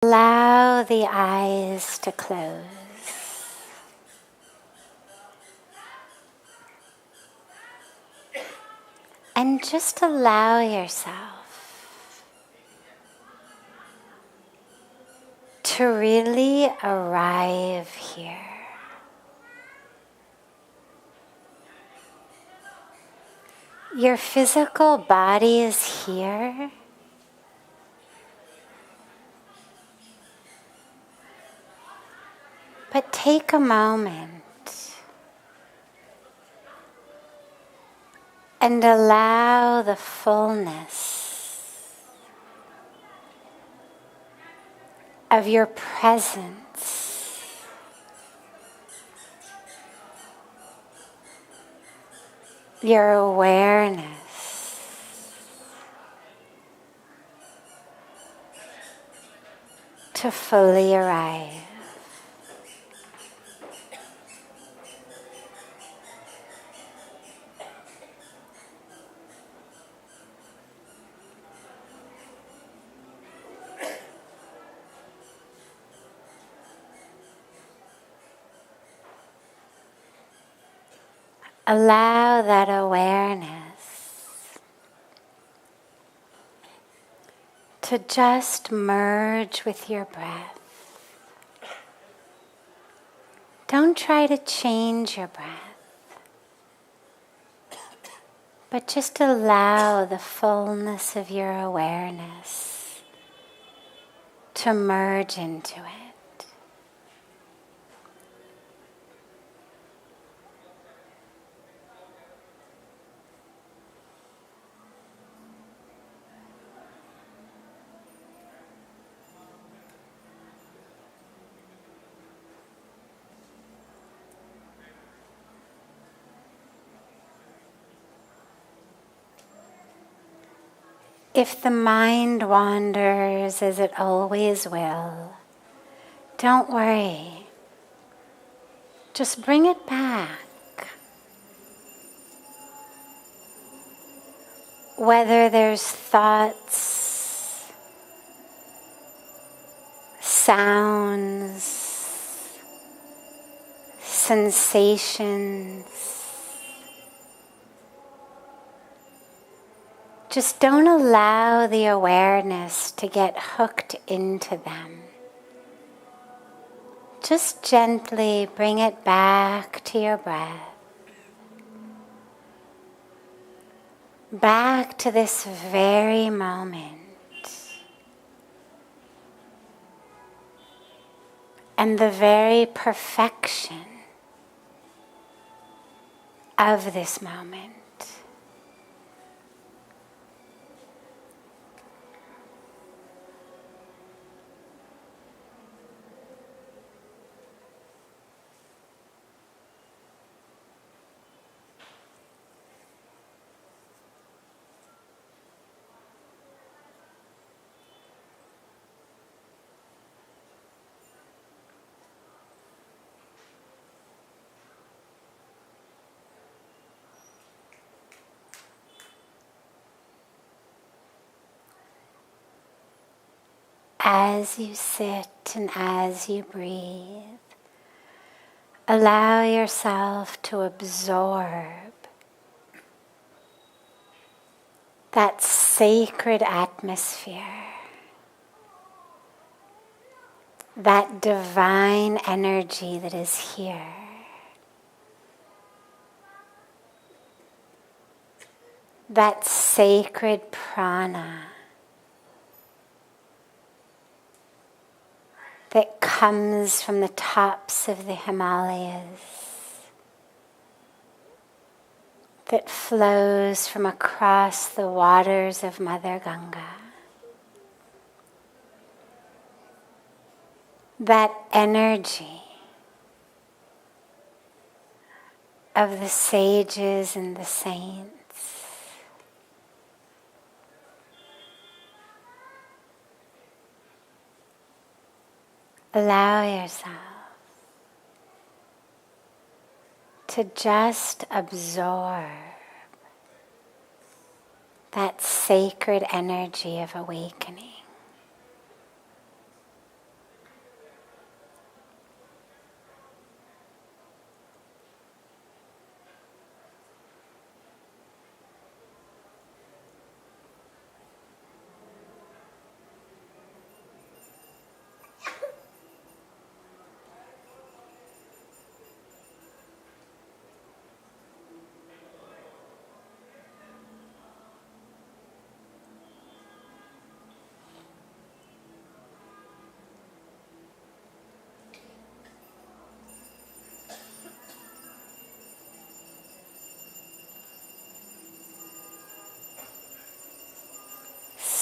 Allow the eyes to close. And just allow yourself to really arrive here. Your physical body is here. But take a moment and allow the fullness of your presence your awareness to fully arrive. Allow that awareness to just merge with your breath. Don't try to change your breath, but just allow the fullness of your awareness to merge into it. If the mind wanders, as it always will, don't worry. Just bring it back. Whether there's thoughts, sounds, sensations, just don't allow the awareness to get hooked into them. Just gently bring it back to your breath. Back to this very moment. And the very perfection of this moment. As you sit and as you breathe, allow yourself to absorb that sacred atmosphere, that divine energy that is here. That sacred prana that comes from the tops of the Himalayas, that flows from across the waters of Mother Ganga. That energy of the sages and the saints. Allow yourself to just absorb that sacred energy of awakening.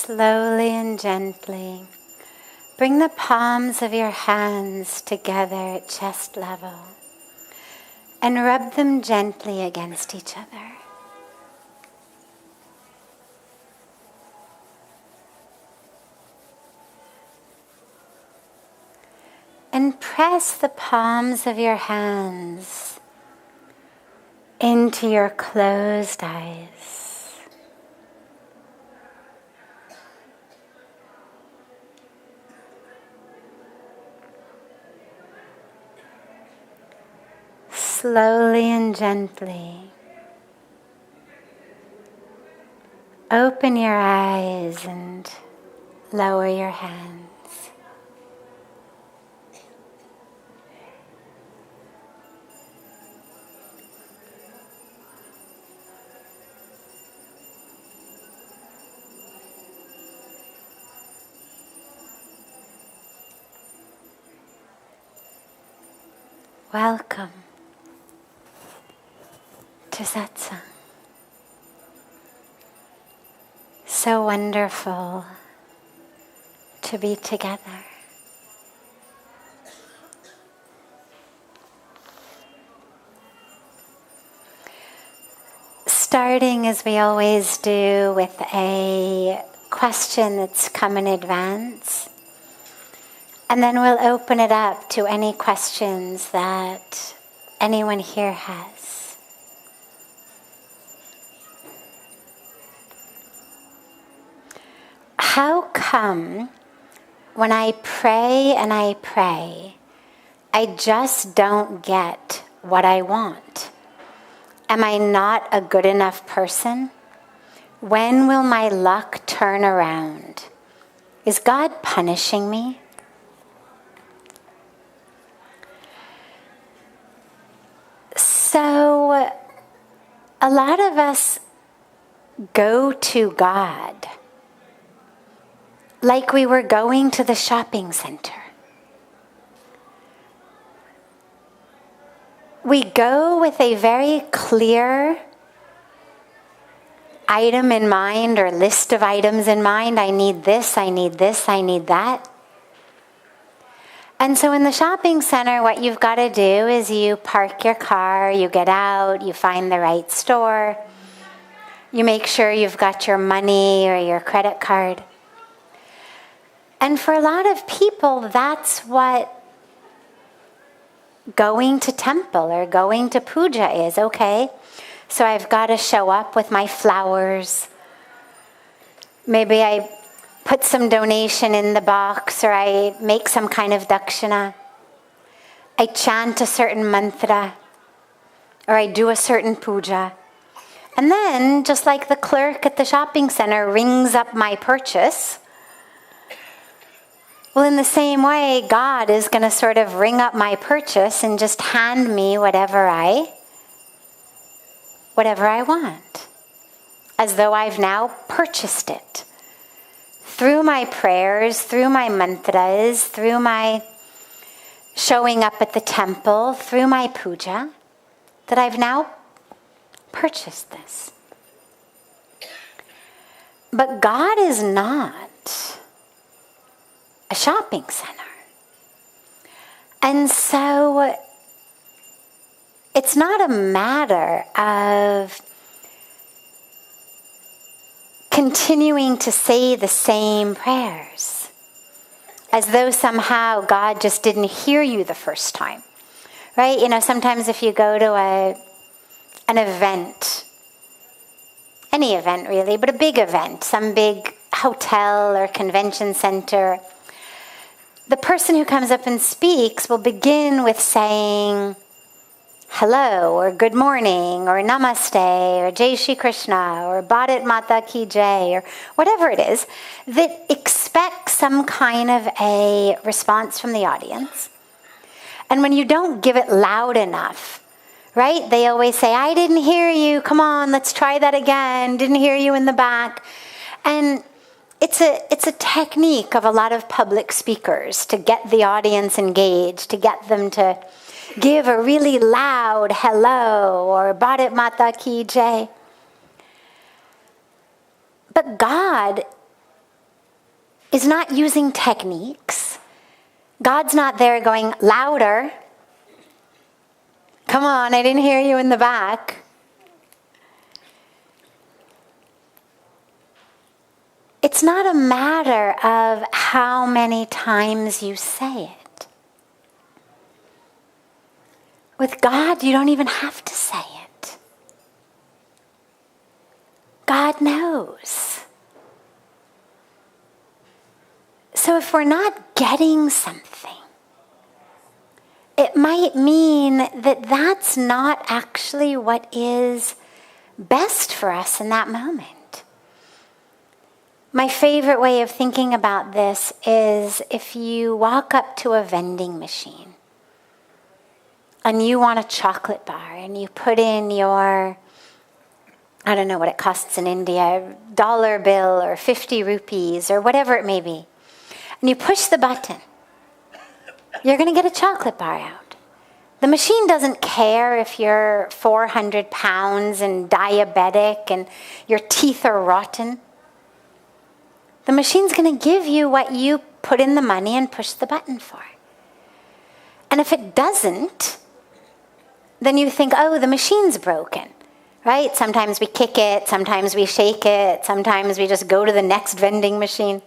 slowly and gently bring the palms of your hands together at chest level and rub them gently against each other. And press the palms of your hands into your closed eyes. Slowly and gently open your eyes and lower your hands. Welcome to Satsang. So wonderful to be together. Starting as we always do with a question that's come in advance. And then we'll open it up to any questions that anyone here has. How come when I pray and I pray, I just don't get what I want? Am I not a good enough person? When will my luck turn around? Is God punishing me? So, a lot of us go to God like we were going to the shopping center. We go with a very clear item in mind or list of items in mind. I need this, I need this, I need that. And so in the shopping center, what you've got to do is you park your car, you get out, you find the right store, you make sure you've got your money or your credit card. And for a lot of people, that's what going to temple or going to puja is. Okay, so I've got to show up with my flowers. Maybe I put some donation in the box, or I make some kind of dakshina. I chant a certain mantra, or I do a certain puja. And then, just like the clerk at the shopping center rings up my purchase, well, in the same way, God is going to sort of ring up my purchase and just hand me whatever I want, as though I've now purchased it. Through my prayers, through my mantras, through my showing up at the temple, through my puja, that I've now purchased this. But God is not a shopping center. And so it's not a matter of continuing to say the same prayers, as though somehow God just didn't hear you the first time, right? You know, sometimes if you go to an event, any event really, but a big event, some big hotel or convention center, the person who comes up and speaks will begin with saying hello, or good morning, or namaste, or Jai Shri Krishna, or Bharat Mata Ki Jai, or whatever it is, that expects some kind of a response from the audience. And when you don't give it loud enough, right, they always say, I didn't hear you, come on, let's try that again, didn't hear you in the back. And it's a technique of a lot of public speakers to get the audience engaged, to get them to give a really loud hello or Bharat Mata Ki Jai. But God is not using techniques. God's not there going, louder. Come on, I didn't hear you in the back. It's not a matter of how many times you say it. With God, you don't even have to say it. God knows. So if we're not getting something, it might mean that that's not actually what is best for us in that moment. My favorite way of thinking about this is if you walk up to a vending machine and you want a chocolate bar and you put in your, I don't know what it costs in India, dollar bill or 50 rupees or whatever it may be, and you push the button, you're going to get a chocolate bar out. The machine doesn't care if you're 400 pounds and diabetic and your teeth are rotten. The machine's going to give you what you put in the money and push the button for. And if it doesn't, then you think, oh, the machine's broken, right? Sometimes we kick it, sometimes we shake it, sometimes we just go to the next vending machine.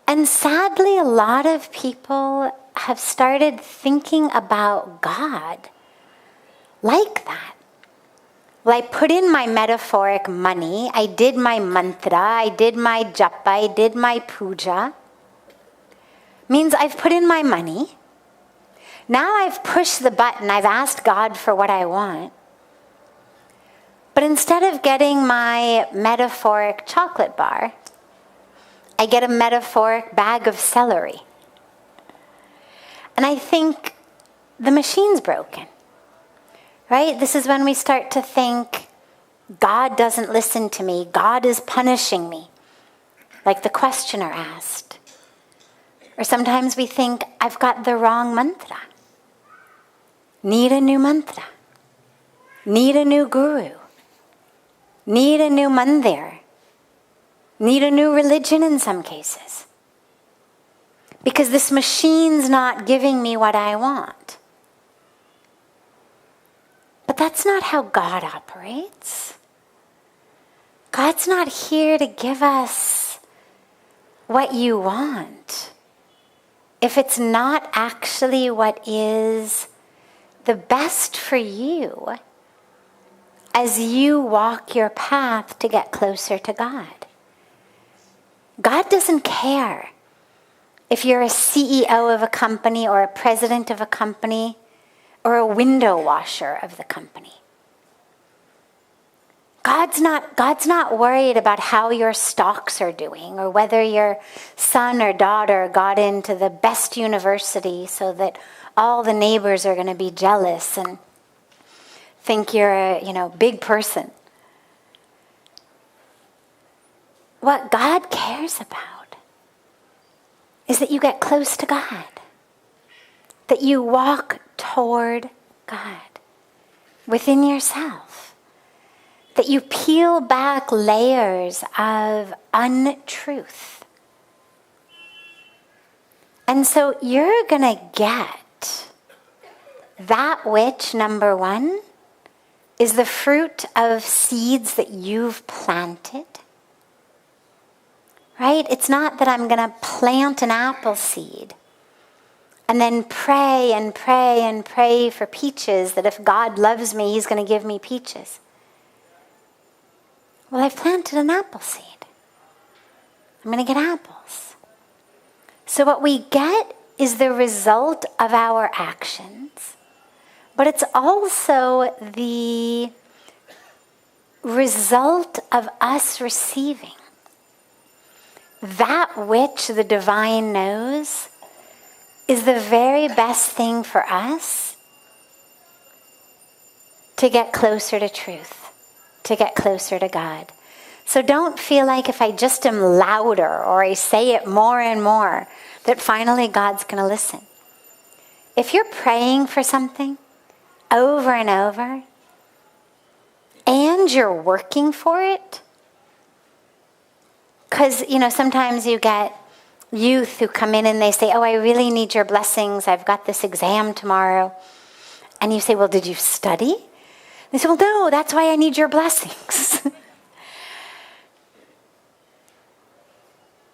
And sadly, a lot of people have started thinking about God like that. Well, I put in my metaphoric money, I did my mantra, I did my japa, I did my puja. Means I've put in my money. Now I've pushed the button, I've asked God for what I want. But instead of getting my metaphoric chocolate bar, I get a metaphoric bag of celery. And I think the machine's broken. Right? This is when we start to think, God doesn't listen to me. God is punishing me, like the questioner asked. Or sometimes we think, I've got the wrong mantra. Need a new mantra. Need a new guru. Need a new mandir. Need a new religion in some cases. Because this machine's not giving me what I want. But that's not how God operates. God's not here to give us what you want if it's not actually what is the best for you as you walk your path to get closer to God. God doesn't care if you're a CEO of a company or a president of a company or a window washer of the company. God's not worried about how your stocks are doing or whether your son or daughter got into the best university so that all the neighbors are going to be jealous and think you're a big person. What God cares about is that you get close to God, that you walk toward God within yourself, that you peel back layers of untruth. And so you're going to get that which, number one, is the fruit of seeds that you've planted. Right? It's not that I'm going to plant an apple seed and then pray and pray and pray for peaches, that if God loves me, he's going to give me peaches. Well, I've planted an apple seed. I'm going to get apples. So what we get is the result of our actions, but it's also the result of us receiving that which the divine knows is the very best thing for us to get closer to truth, to get closer to God. So don't feel like if I just am louder or I say it more and more, that finally God's going to listen. If you're praying for something over and over and you're working for it, Because, sometimes you get youth who come in and they say, oh, I really need your blessings. I've got this exam tomorrow. And you say, well, did you study? They say, well, no, that's why I need your blessings.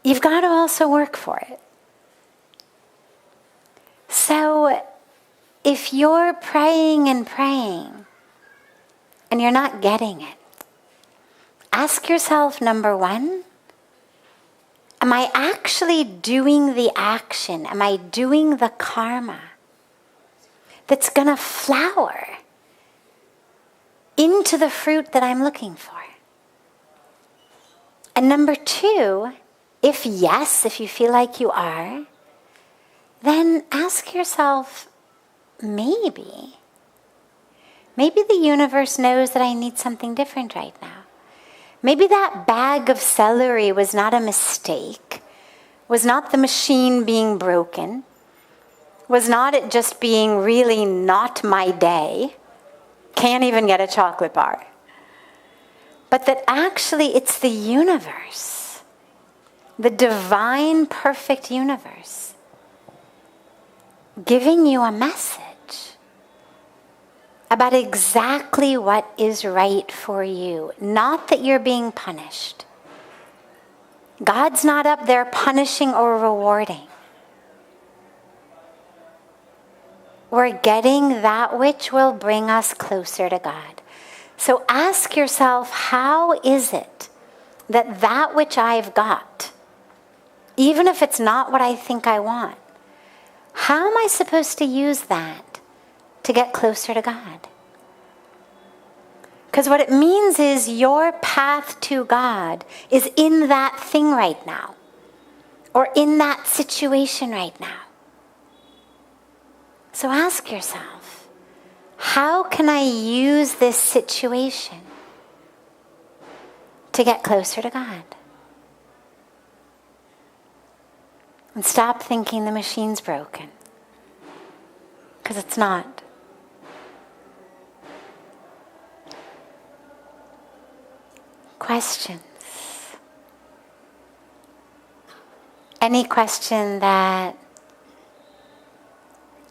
You've got to also work for it. So if you're praying and you're not getting it, ask yourself, number one, am I actually doing the action? Am I doing the karma that's going to flower into the fruit that I'm looking for? And number two, if yes, if you feel like you are, then ask yourself, maybe the universe knows that I need something different right now. Maybe that bag of celery was not a mistake, was not the machine being broken, was not it just being really not my day, can't even get a chocolate bar, but that actually it's the universe, the divine, perfect universe, giving you a message about exactly what is right for you. Not that you're being punished. God's not up there punishing or rewarding. We're getting that which will bring us closer to God. So ask yourself, how is it that which I've got, even if it's not what I think I want, how am I supposed to use that to get closer to God? Because what it means is your path to God is in that thing right now, or in that situation right now. So ask yourself, how can I use this situation to get closer to God? And stop thinking the machine's broken, because it's not. Questions? Any question that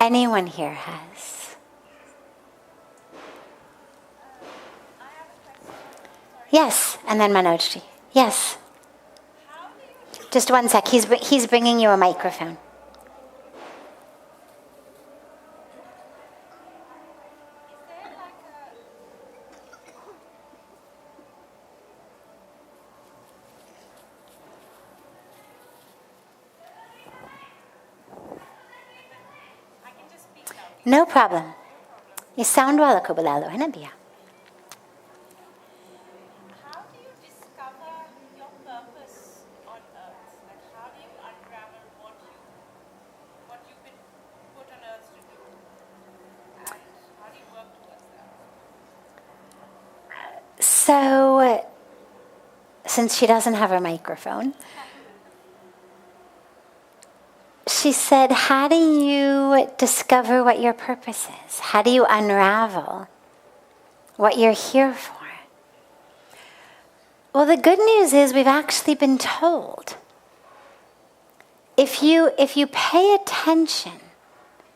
anyone here has? Yes, and then Manojji. Yes. Just one sec. He's bringing you a microphone. No problem. You sound wala ko bulalo, hai na biya? How do you discover your purpose on earth? Like, how do you unravel what you've been put on earth to do? And how do you work towards that? So, since she doesn't have her microphone, she said, how do you discover what your purpose is? How do you unravel what you're here for? Well, the good news is we've actually been told. If you pay attention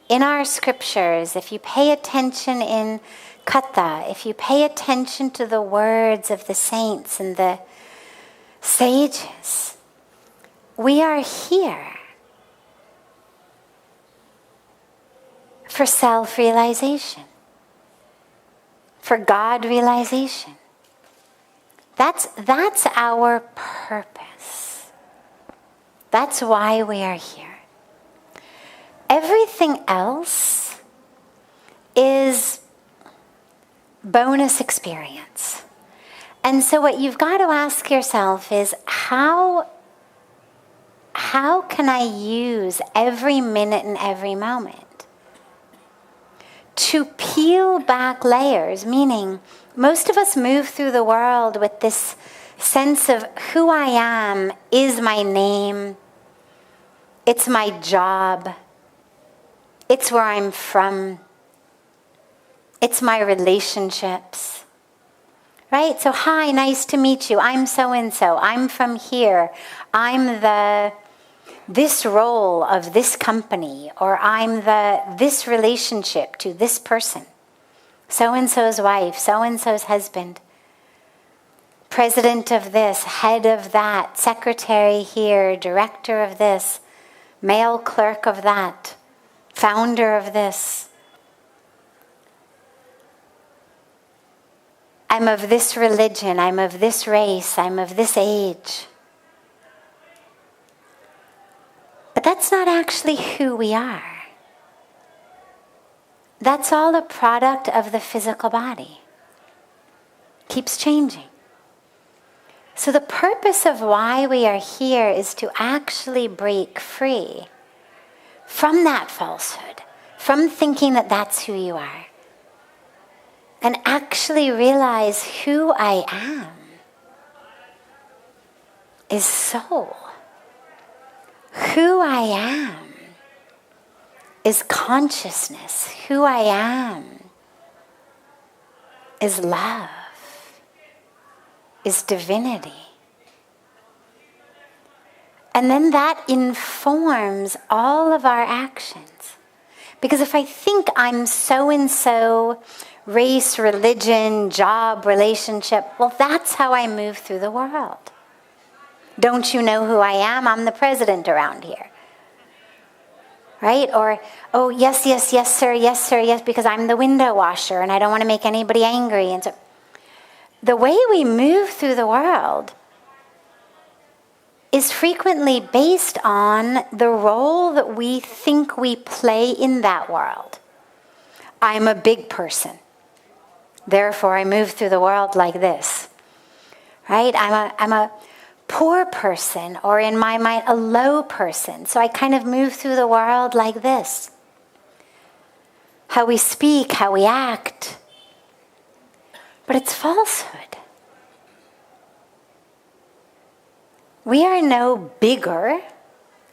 in our scriptures, if you pay attention in Katha, if you pay attention to the words of the saints and the sages, we are here for self-realization, for God realization. That's our purpose. That's why we are here. Everything else is bonus experience. And so what you've got to ask yourself is, how can I use every minute and every moment to peel back layers? Meaning, most of us move through the world with this sense of who I am is my name, it's my job, it's where I'm from, it's my relationships, right? So, hi, nice to meet you. I'm so-and-so. I'm from here. I'm this role of this company, or I'm this relationship to this person. So-and-so's wife, so-and-so's husband. President of this, head of that, secretary here, director of this, male clerk of that, founder of this. I'm of this religion, I'm of this race, I'm of this age. But that's not actually who we are. That's all a product of the physical body. Keeps changing. So the purpose of why we are here is to actually break free from that falsehood, from thinking that that's who you are, and actually realize who I am is soul. Who I am is consciousness. Who I am is love, is divinity. And then that informs all of our actions. Because if I think I'm so-and-so, race, religion, job, relationship, well, that's how I move through the world. Don't you know who I am? I'm the president around here. Right? Or, oh, yes, sir, yes, because I'm the window washer and I don't want to make anybody angry. And so the way we move through the world is frequently based on the role that we think we play in that world. I'm a big person. Therefore, I move through the world like this. Right? I'm a poor person, or in my mind, a low person. So I kind of move through the world like this. How we speak, how we act. But it's falsehood. We are no bigger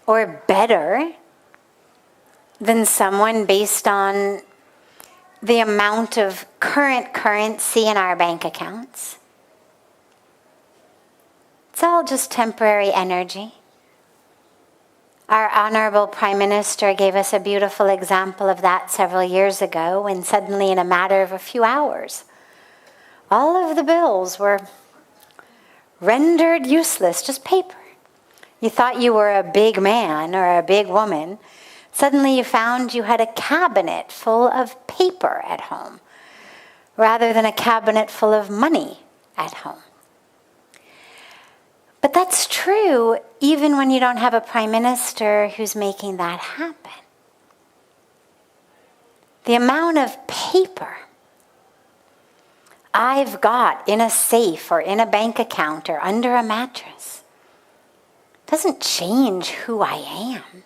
or better than someone based on the amount of current currency in our bank accounts. It's all just temporary energy. Our Honorable Prime Minister gave us a beautiful example of that several years ago, when suddenly in a matter of a few hours, all of the bills were rendered useless, just paper. You thought you were a big man or a big woman. Suddenly you found you had a cabinet full of paper at home, rather than a cabinet full of money at home. But that's true even when you don't have a prime minister who's making that happen. The amount of paper I've got in a safe or in a bank account or under a mattress doesn't change who I am.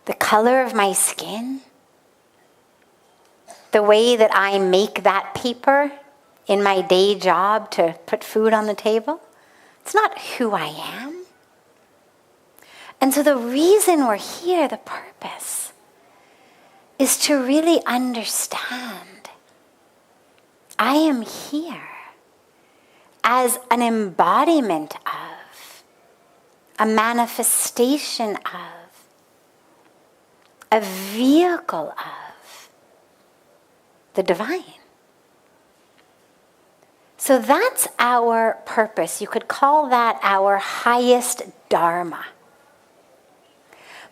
The color of my skin, the way that I make that paper in my day job to put food on the table, it's not who I am. And so the reason we're here, the purpose, is to really understand I am here as an embodiment of, a manifestation of, a vehicle of the divine. So that's our purpose. You could call that our highest dharma.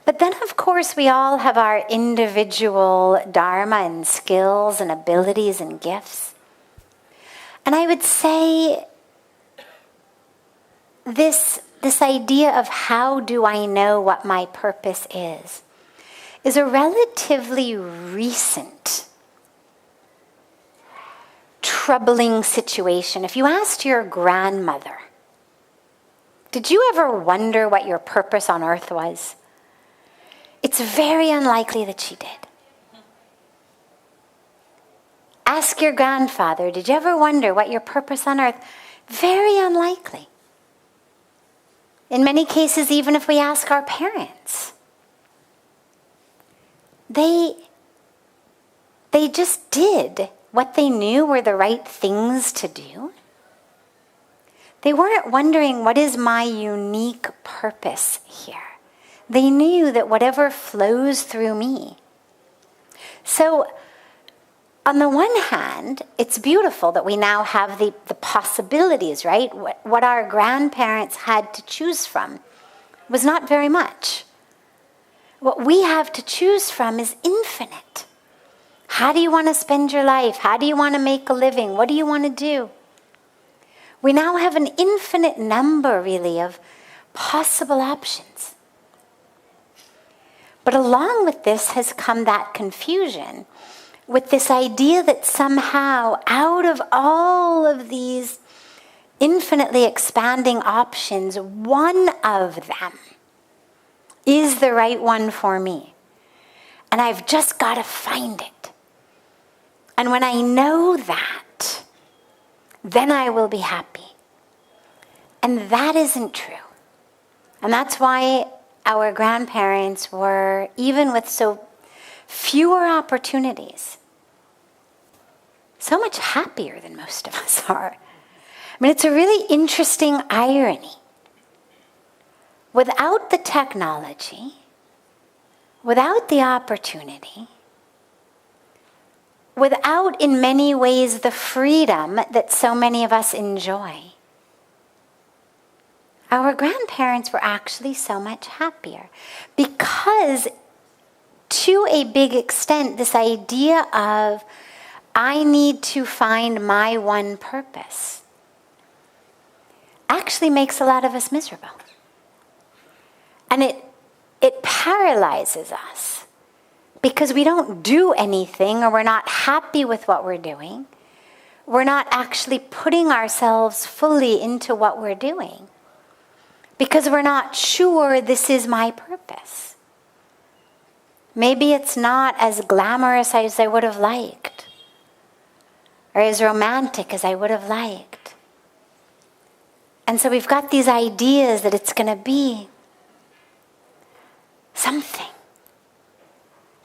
But then, of course, we all have our individual dharma and skills and abilities and gifts. And I would say this idea of how do I know what my purpose is a relatively recent troubling situation. If you asked your grandmother, did you ever wonder what your purpose on earth was? It's very unlikely that she did. Ask your grandfather, did you ever wonder what your purpose on earth? Very unlikely. In many cases, even if we ask our parents, they just did what they knew were the right things to do. They weren't wondering, what is my unique purpose here? They knew that whatever flows through me. So, on the one hand, it's beautiful that we now have the possibilities, right? What our grandparents had to choose from was not very much. What we have to choose from is infinite. How do you want to spend your life? How do you want to make a living? What do you want to do? We now have an infinite number, really, of possible options. But along with this has come that confusion, with this idea that somehow out of all of these infinitely expanding options, one of them is the right one for me. And I've just got to find it. And when I know that, then I will be happy. And that isn't true. And that's why our grandparents were, even with so fewer opportunities, so much happier than most of us are. I mean, it's a really interesting irony. Without the technology, without the opportunity, without, in many ways, the freedom that so many of us enjoy, our grandparents were actually so much happier. Because, to a big extent, this idea of, I need to find my one purpose, actually makes a lot of us miserable. And it paralyzes us. Because we don't do anything, or we're not happy with what we're doing. We're not actually putting ourselves fully into what we're doing. Because we're not sure this is my purpose. Maybe it's not as glamorous as I would have liked, or as romantic as I would have liked. And so we've got these ideas that it's going to be something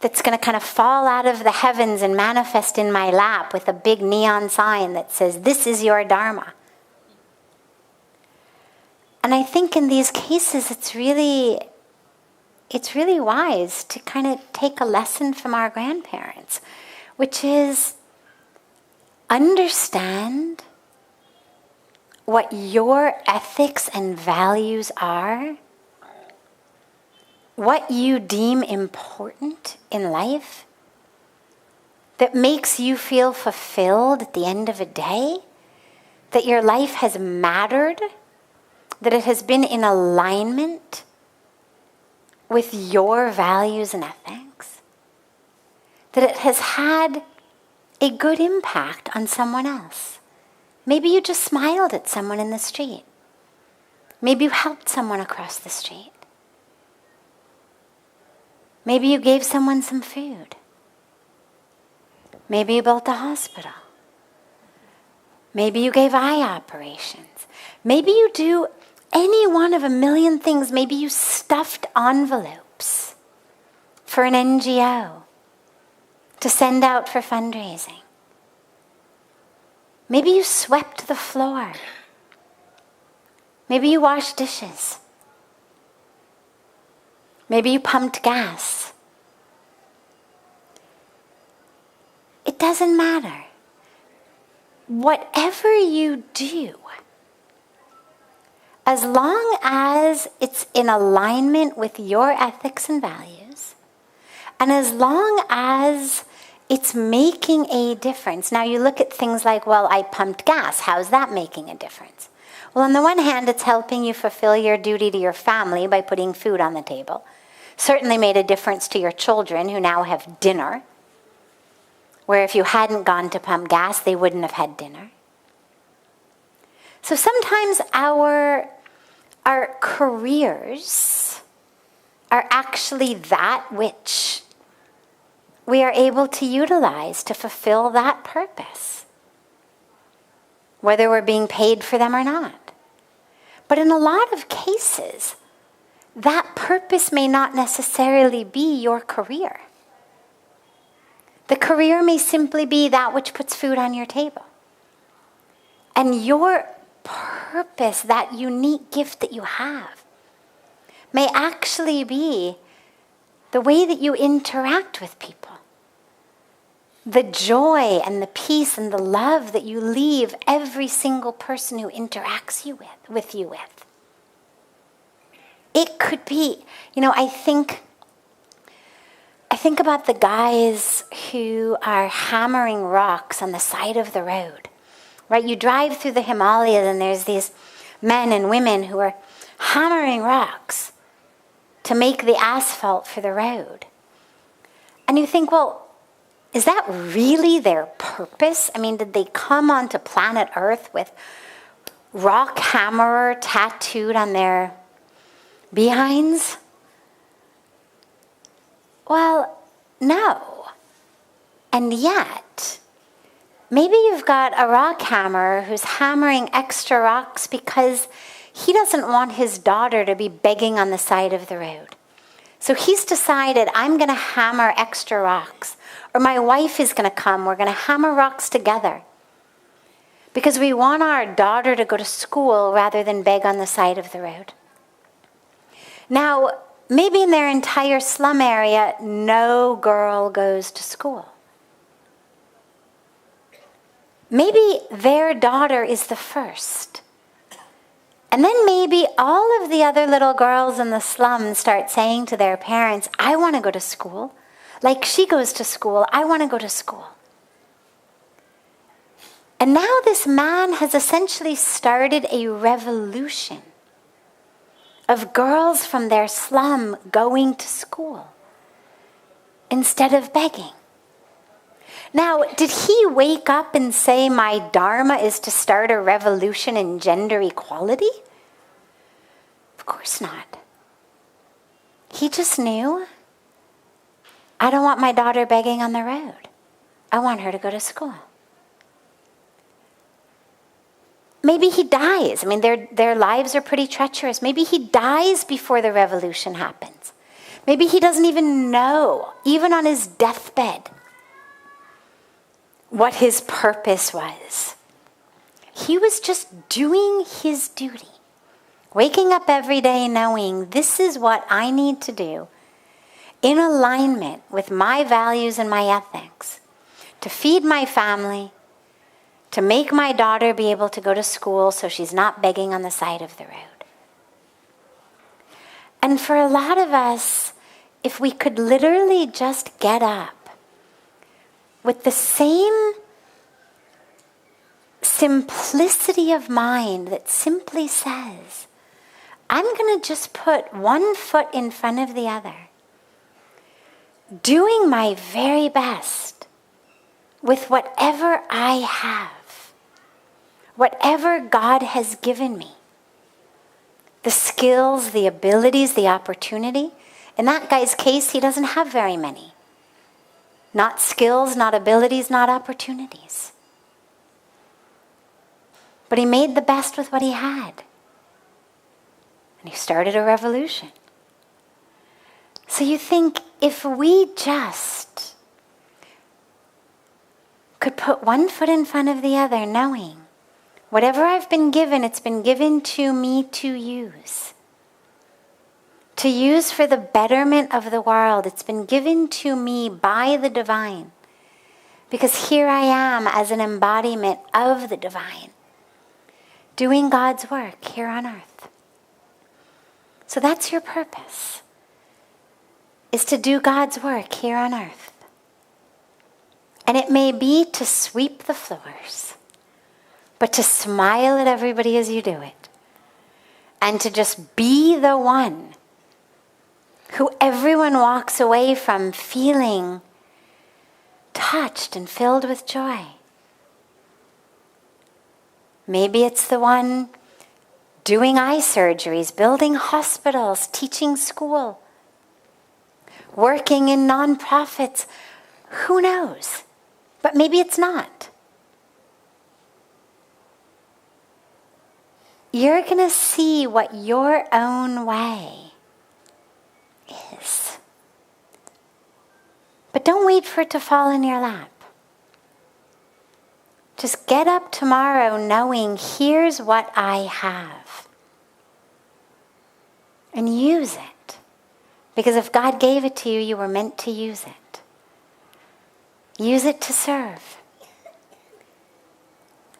that's going to kind of fall out of the heavens and manifest in my lap with a big neon sign that says, this is your Dharma. And I think in these cases it's really wise to kind of take a lesson from our grandparents, which is understand what your ethics and values are, what you deem important in life, that makes you feel fulfilled at the end of a day, that your life has mattered, that it has been in alignment with your values and ethics, that it has had a good impact on someone else. Maybe you just smiled at someone in the street. Maybe you helped someone across the street. Maybe you gave someone some food. Maybe you built a hospital. Maybe you gave eye operations. Maybe you do any one of a million things. Maybe you stuffed envelopes for an NGO to send out for fundraising. Maybe you swept the floor. Maybe you washed dishes. Maybe you pumped gas. It doesn't matter. Whatever you do, as long as it's in alignment with your ethics and values, and as long as it's making a difference. Now you look at things like, well, I pumped gas. How's that making a difference? Well, on the one hand, it's helping you fulfill your duty to your family by putting food on the table. Certainly made a difference to your children who now have dinner, where if you hadn't gone to pump gas, they wouldn't have had dinner. So sometimes our careers are actually that which we are able to utilize to fulfill that purpose, whether we're being paid for them or not. But in a lot of cases, that purpose may not necessarily be your career. The career may simply be that which puts food on your table. And your purpose, that unique gift that you have, may actually be the way that you interact with people. The joy and the peace and the love that you leave every single person who interacts with you with. It could be, I think about the guys who are hammering rocks on the side of the road, right? You drive through the Himalayas and there's these men and women who are hammering rocks to make the asphalt for the road. And you think, well, is that really their purpose? I mean, did they come onto planet Earth with rock hammerer tattooed on their behinds? Well, no. And yet, maybe you've got a rock hammerer who's hammering extra rocks because he doesn't want his daughter to be begging on the side of the road. So he's decided, I'm going to hammer extra rocks. Or my wife is going to come. We're going to hammer rocks together. Because we want our daughter to go to school rather than beg on the side of the road. Now, maybe in their entire slum area, no girl goes to school. Maybe their daughter is the first. And then maybe all of the other little girls in the slum start saying to their parents, I want to go to school. Like she goes to school, I want to go to school. And now this man has essentially started a revolution of girls from their slum going to school instead of begging. Now, did he wake up and say, my dharma is to start a revolution in gender equality? Of course not. He just knew, I don't want my daughter begging on the road. I want her to go to school. Maybe he dies. I mean, their lives are pretty treacherous. Maybe he dies before the revolution happens. Maybe he doesn't even know, even on his deathbed, what his purpose was. He was just doing his duty, waking up every day knowing this is what I need to do in alignment with my values and my ethics to feed my family, to make my daughter be able to go to school so she's not begging on the side of the road. And for a lot of us, if we could literally just get up with the same simplicity of mind that simply says, I'm going to just put one foot in front of the other, doing my very best with whatever I have, whatever God has given me, the skills, the abilities, the opportunity. In that guy's case, he doesn't have very many. Not skills, not abilities, not opportunities. But he made the best with what he had. And he started a revolution. So you think, if we just could put one foot in front of the other, knowing whatever I've been given, it's been given to me to use. To use for the betterment of the world. It's been given to me by the divine. Because here I am as an embodiment of the divine, doing God's work here on earth. So that's your purpose, is to do God's work here on earth. And it may be to sweep the floors, but to smile at everybody as you do it. And to just be the one who everyone walks away from feeling touched and filled with joy. Maybe it's the one doing eye surgeries, building hospitals, teaching school, working in nonprofits. Who knows? But maybe it's not. You're going to see what your own way is. But But don't wait for it to fall in your lap. Just get up tomorrow knowing, here's what I have. And use it. Because if God gave it to you, you were meant to use it. Use it to serve.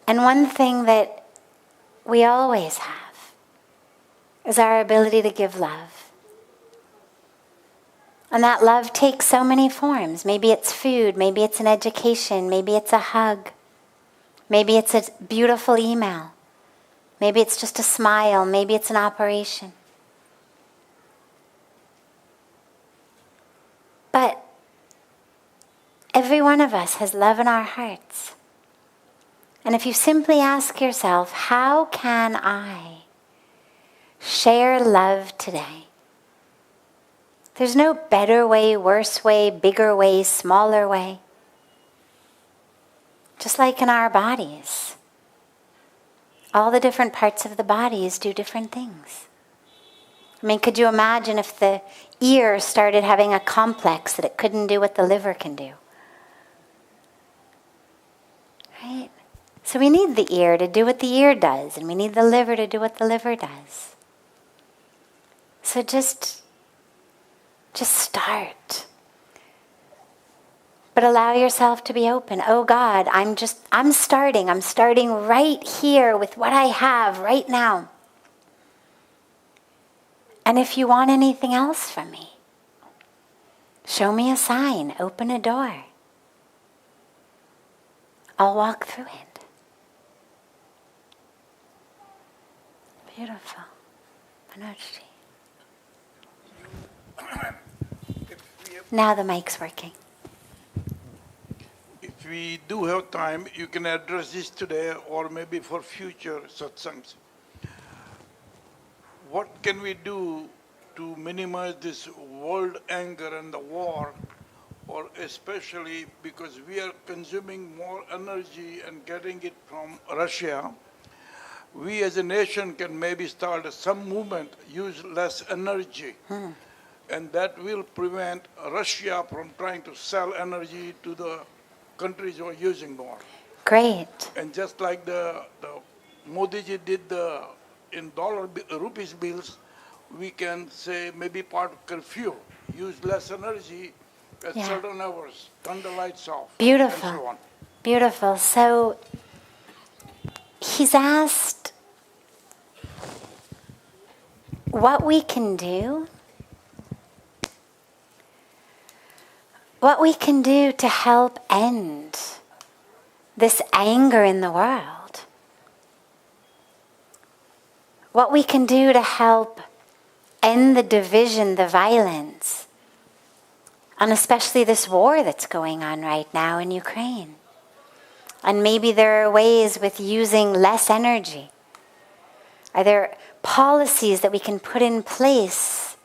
And one thing that we always have is our ability to give love. And that love takes so many forms. Maybe it's food, maybe it's an education, maybe it's a hug. Maybe it's a beautiful email. Maybe it's just a smile. Maybe it's an operation. But every one of us has love in our hearts. And if you simply ask yourself, how can I share love today? There's no better way, worse way, bigger way, smaller way. Just like in our bodies. All the different parts of the bodies do different things. I mean, could you imagine if the ear started having a complex that it couldn't do what the liver can do? Right? So we need the ear to do what the ear does, and we need the liver to do what the liver does. So just start. But allow yourself to be open. Oh God, I'm starting. I'm starting right here with what I have right now. And if you want anything else from me, show me a sign, open a door. I'll walk through it. Beautiful. Manojji. Now the mic's working. If we do have time, you can address this today or maybe for future satsangs. What can we do to minimize this world anger and the war, or especially because we are consuming more energy and getting it from Russia? We as a nation can maybe start some movement, use less energy. And that will prevent Russia from trying to sell energy to the countries who are using more. Great. And just like the Modi ji did in rupees bills, we can say maybe part of curfew, use less energy at certain hours, turn the lights off. Beautiful. And so on. Beautiful. So he's asked what we can do. What we can do to help end this anger in the world. What we can do to help end the division, the violence, and especially this war that's going on right now in Ukraine. And maybe there are ways with using less energy. Are there policies that we can put in place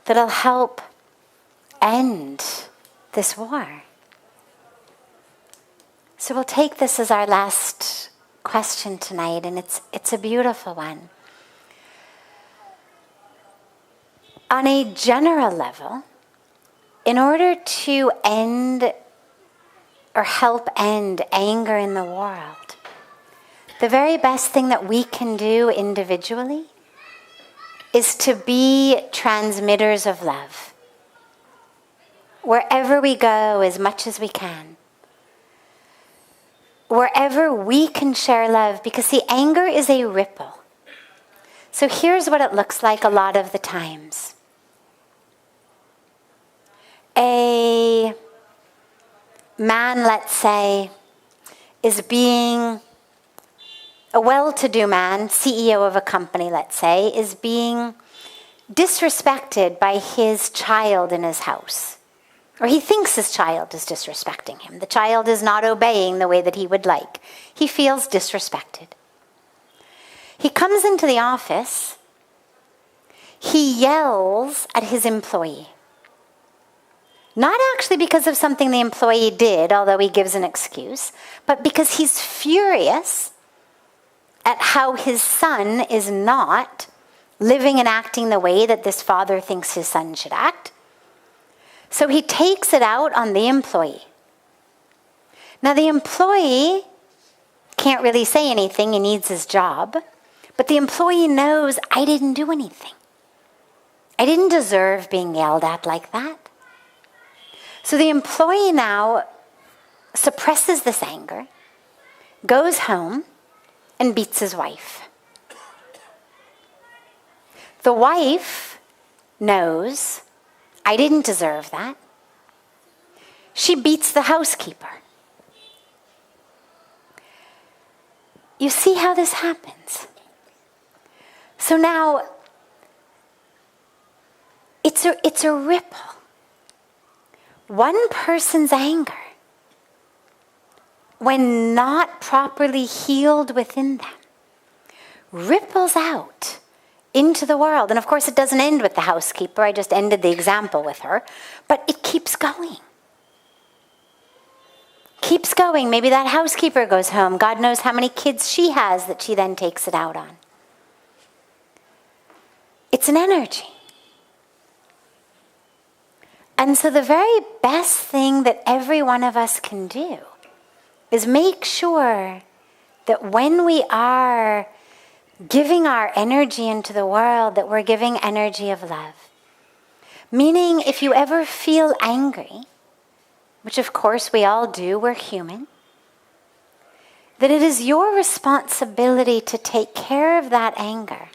that'll help end this war? So we'll take this as our last question tonight, and it's a beautiful one. On a general level, in order to end or help end anger in the world, the very best thing that we can do individually is to be transmitters of love. Wherever we go, as much as we can. Wherever we can share love, because see, anger is a ripple. So here's what it looks like a lot of the times. A man, let's say, is being a well-to-do man, CEO of a company, let's say, is being disrespected by his child in his house. Or he thinks his child is disrespecting him. The child is not obeying the way that he would like. He feels disrespected. He comes into the office. He yells at his employee. Not actually because of something the employee did, although he gives an excuse, but because he's furious at how his son is not living and acting the way that this father thinks his son should act. So he takes it out on the employee. Now the employee can't really say anything, he needs his job, but the employee knows, I didn't do anything. I didn't deserve being yelled at like that. So the employee now suppresses this anger, goes home, and beats his wife. The wife knows, I didn't deserve that. She beats the housekeeper. You see how this happens? So now, it's a ripple. One person's anger, when not properly healed within them, ripples out into the world. And of course, it doesn't end with the housekeeper. I just ended the example with her. But it keeps going. Keeps going. Maybe that housekeeper goes home. God knows how many kids she has that she then takes it out on. It's an energy. And so the very best thing that every one of us can do is make sure that when we are giving our energy into the world, that we're giving energy of love. Meaning, if you ever feel angry, which of course we all do, we're human, that it is your responsibility to take care of that anger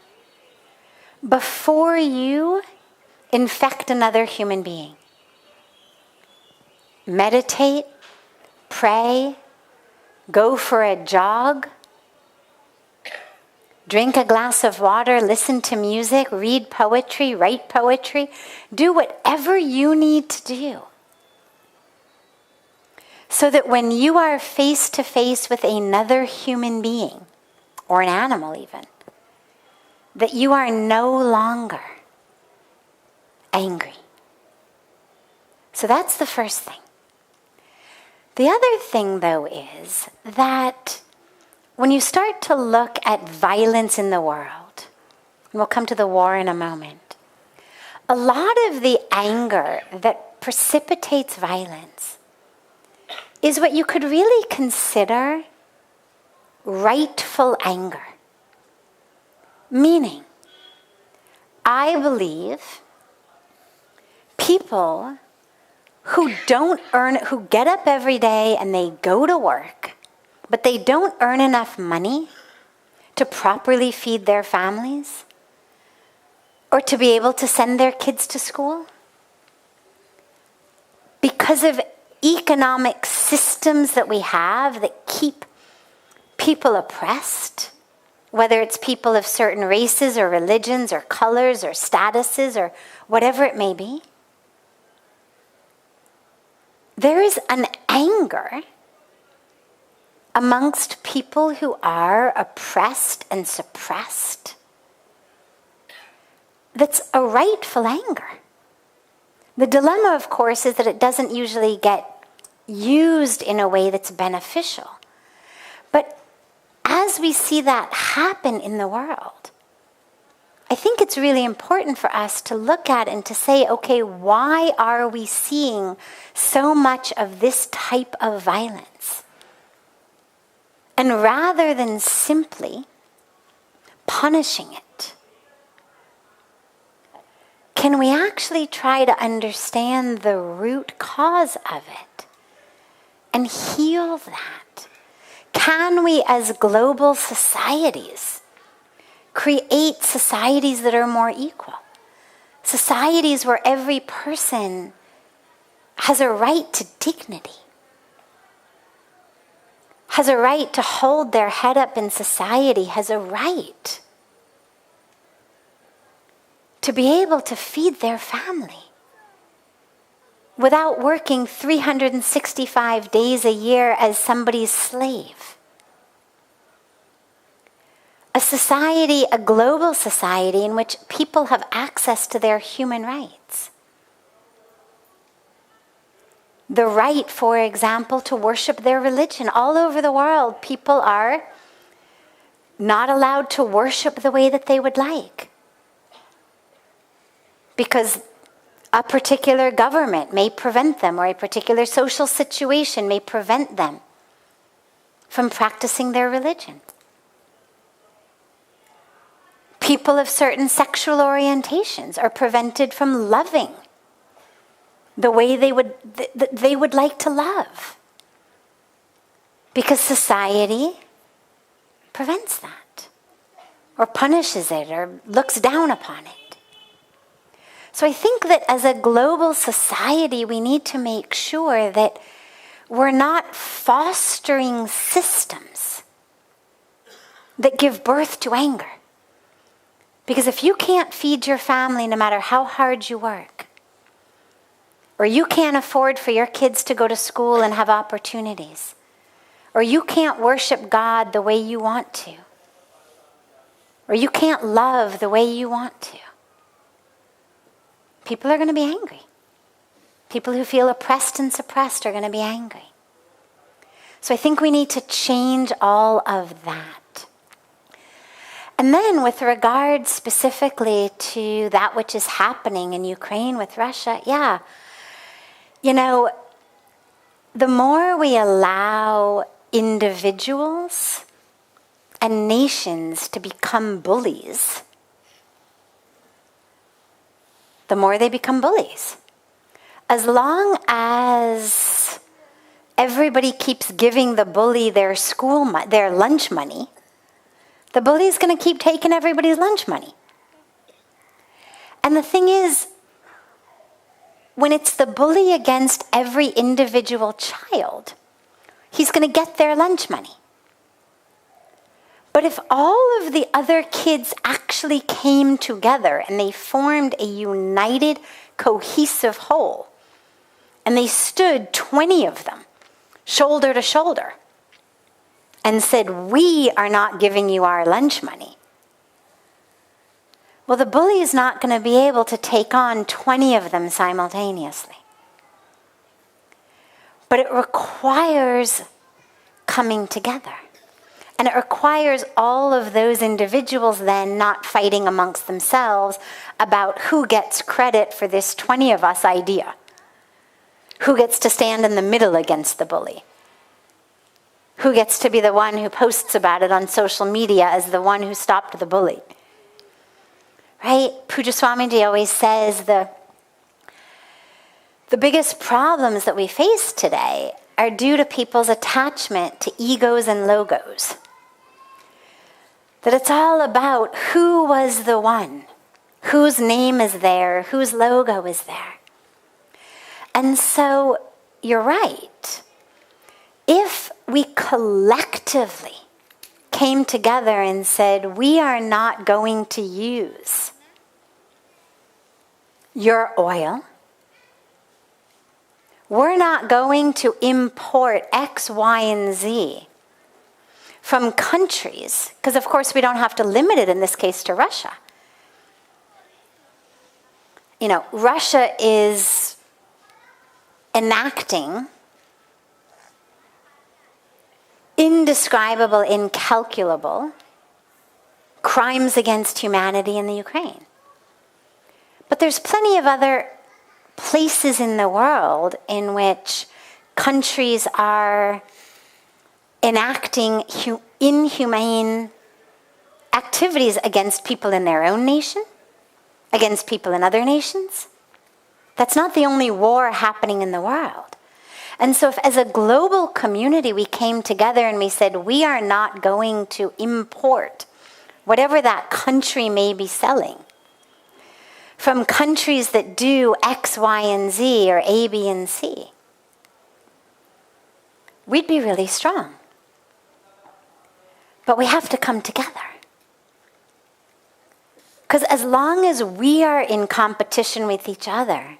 before you infect another human being. Meditate, pray, go for a jog, drink a glass of water, listen to music, read poetry, write poetry. Do whatever you need to do so that when you are face to face with another human being, or an animal even, that you are no longer angry. So that's the first thing. The other thing, though, is that when you start to look at violence in the world, and we'll come to the war in a moment, a lot of the anger that precipitates violence is what you could really consider rightful anger. Meaning, I believe people who get up every day and they go to work, but they don't earn enough money to properly feed their families or to be able to send their kids to school, because of economic systems that we have that keep people oppressed, whether it's people of certain races or religions or colors or statuses or whatever it may be, there is an anger amongst people who are oppressed and suppressed that's a rightful anger. The dilemma, of course, is that it doesn't usually get used in a way that's beneficial. But as we see that happen in the world, I think it's really important for us to look at and to say, okay, why are we seeing so much of this type of violence? And rather than simply punishing it, can we actually try to understand the root cause of it and heal that? Can we, as global societies, create societies that are more equal? Societies where every person has a right to dignity, has a right to hold their head up in society, has a right to be able to feed their family without working 365 days a year as somebody's slave. A society, a global society in which people have access to their human rights. The right, for example, to worship their religion. All over the world, people are not allowed to worship the way that they would like, because a particular government may prevent them, or a particular social situation may prevent them from practicing their religion. People of certain sexual orientations are prevented from loving the way they would like to love, because society prevents that, or punishes it, or looks down upon it. So I think that as a global society, we need to make sure that we're not fostering systems that give birth to anger. Because if you can't feed your family no matter how hard you work, or you can't afford for your kids to go to school and have opportunities, or you can't worship God the way you want to, or you can't love the way you want to, people are going to be angry. People who feel oppressed and suppressed are going to be angry. So I think we need to change all of that. And then with regard specifically to that which is happening in Ukraine with Russia, the more we allow individuals and nations to become bullies, the more they become bullies. As long as everybody keeps giving the bully their lunch money, the bully's going to keep taking everybody's lunch money. And the thing is, when it's the bully against every individual child, he's going to get their lunch money. But if all of the other kids actually came together and they formed a united, cohesive whole, and they stood 20 of them, shoulder to shoulder, and said, "We are not giving you our lunch money," well, the bully is not going to be able to take on 20 of them simultaneously. But it requires coming together. And it requires all of those individuals then not fighting amongst themselves about who gets credit for this 20 of us idea. Who gets to stand in the middle against the bully? Who gets to be the one who posts about it on social media as the one who stopped the bully? Right? Pujya Swamiji always says the biggest problems that we face today are due to people's attachment to egos and logos. That it's all about who was the one, whose name is there, whose logo is there. And so, you're right. If we collectively came together and said, we are not going to use your oil, we're not going to import X, Y, and Z from countries, because of course we don't have to limit it in this case to Russia. Russia is enacting indescribable, incalculable crimes against humanity in the Ukraine. But there's plenty of other places in the world in which countries are enacting inhumane activities against people in their own nation, against people in other nations. That's not the only war happening in the world. And so if as a global community we came together and we said, we are not going to import whatever that country may be selling from countries that do X, Y, and Z, or A, B, and C, we'd be really strong. But we have to come together. Because as long as we are in competition with each other,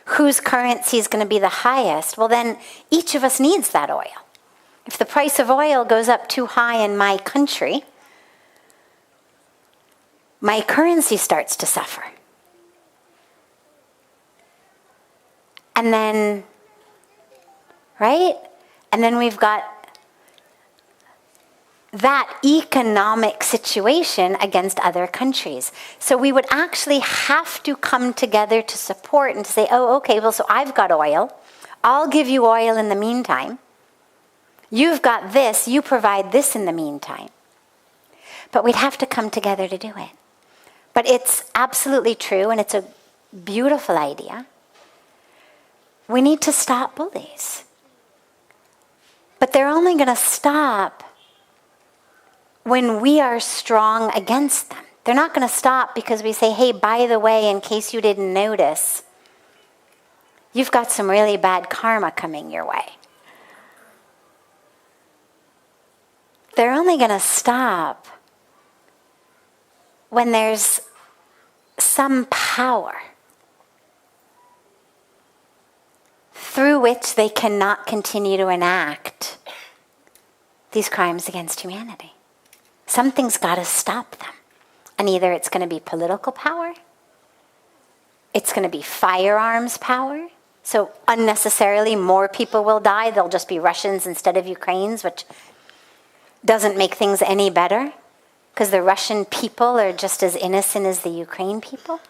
whose currency is going to be the highest, well then each of us needs that oil. If the price of oil goes up too high in my country, my currency starts to suffer. And then, right? And then we've got that economic situation against other countries. So we would actually have to come together to support and to say, oh, okay, well, so I've got oil. I'll give you oil in the meantime. You've got this. You provide this in the meantime. But we'd have to come together to do it. But it's absolutely true, and it's a beautiful idea. We need to stop bullies. But they're only going to stop when we are strong against them. They're not going to stop because we say, hey, by the way, in case you didn't notice, you've got some really bad karma coming your way. They're only going to stop when there's some power through which they cannot continue to enact these crimes against humanity. Something's got to stop them. And either it's going to be political power, it's going to be firearms power, so unnecessarily more people will die. They'll just be Russians instead of Ukrainians, which doesn't make things any better, because the Russian people are just as innocent as the Ukraine people.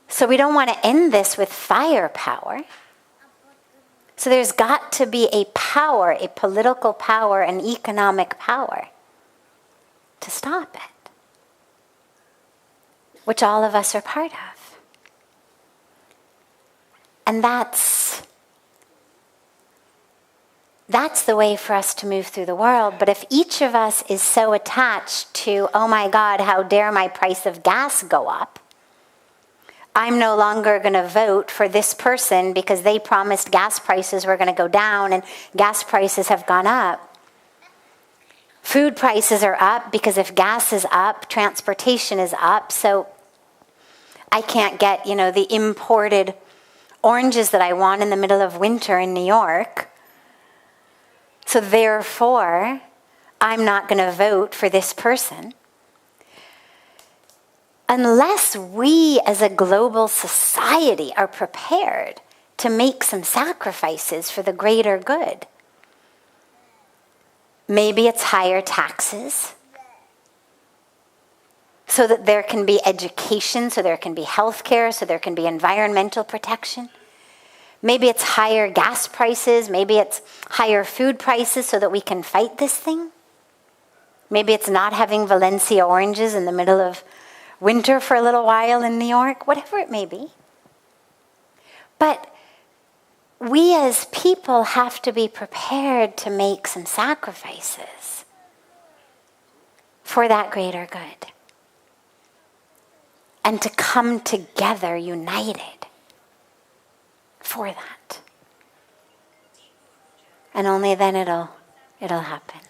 So we don't want to end this with firepower. So there's got to be a power, a political power, an economic power to stop it, which all of us are part of. And that's the way for us to move through the world. But if each of us is so attached to, oh my God, how dare my price of gas go up? I'm no longer going to vote for this person because they promised gas prices were going to go down and gas prices have gone up. Food prices are up because if gas is up, transportation is up. So I can't get, the imported oranges that I want in the middle of winter in New York. So therefore, I'm not going to vote for this person. Unless we as a global society are prepared to make some sacrifices for the greater good. Maybe it's higher taxes so that there can be education, so there can be healthcare, so there can be environmental protection. Maybe it's higher gas prices, maybe it's higher food prices so that we can fight this thing. Maybe it's not having Valencia oranges in the middle of winter for a little while in New York, whatever it may be. But we as people have to be prepared to make some sacrifices for that greater good. And to come together united for that. And only then it'll happen.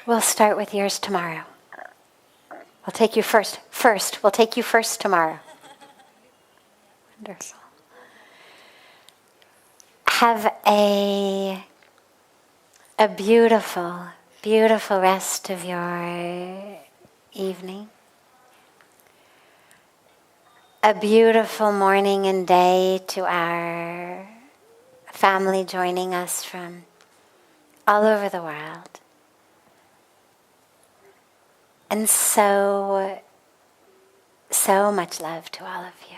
We'll start with yours tomorrow. We'll take you first. We'll take you first tomorrow. Wonderful. Have a beautiful, beautiful rest of your evening. A beautiful morning and day to our family joining us from all over the world. And so much love to all of you.